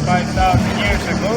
5,000 years ago.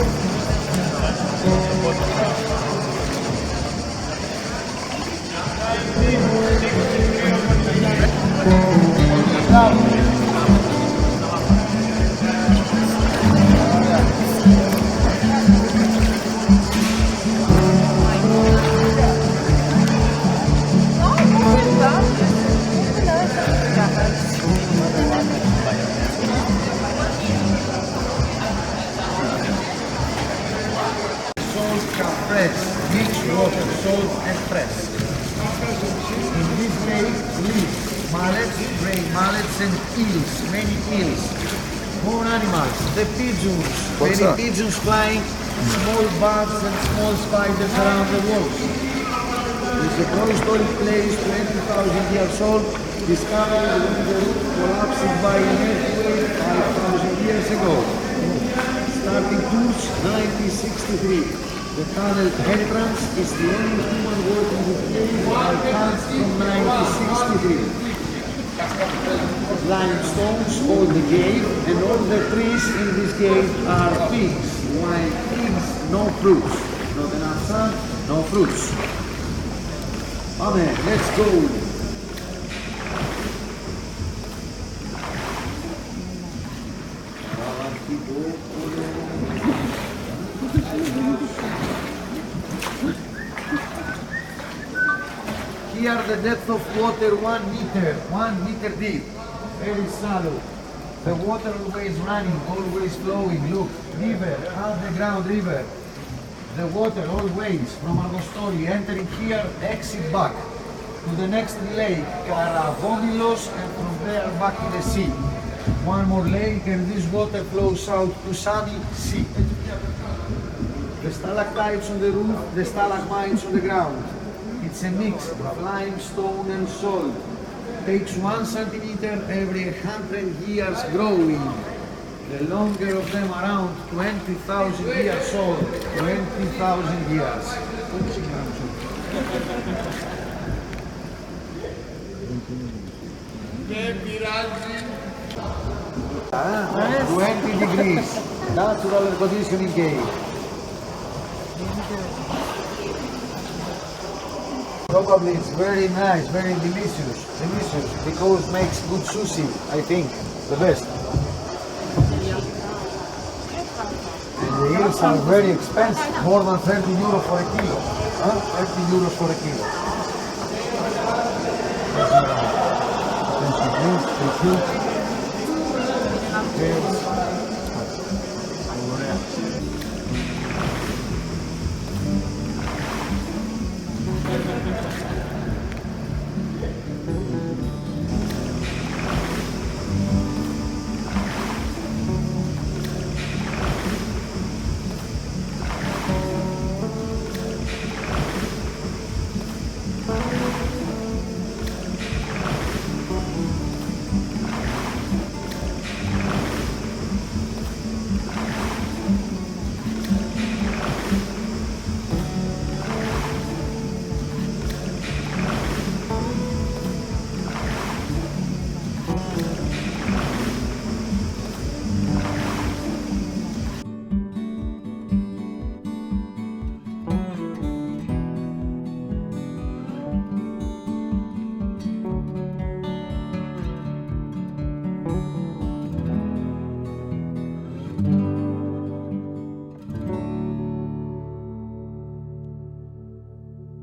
Beach water, salt and fresh. In this lake live mallets, grey mallets and eels, many eels. More animals, the pigeons, many pigeons flying, small bats and small spiders around the walls. It's a prehistoric place 20,000 years old, discovered when the roof collapsed by an earthquake 5,000 years ago. Starting tours 1963. The tunnel entrance is the only human working with cave by plants from 1963. Limestones hold the cave, and all the trees in this cave are figs. While figs, no fruits. Not enough sun, no fruits. Amen. Let's go. Here the depth of water 1 meter deep, very shallow. The water always running, always flowing. Look, river, underground river. The water always from Argostoli entering here, exit back to the next lake, Karavomilos, and from there back to the sea. One more lake and this water flows out to Sunny Sea. The stalactites on the roof, the stalagmites on the ground. It's a mix of limestone and salt. Takes 1 centimeter every 100 years growing. The longer of them around 20,000 years old. 20,000 years. 20 degrees. Natural air conditioning cave. Probably it's very nice, very delicious, because it makes good sushi, I think, the best. And the eels are very expensive, more than 30 euros for a kilo. 30 euros for a kilo. Thank you.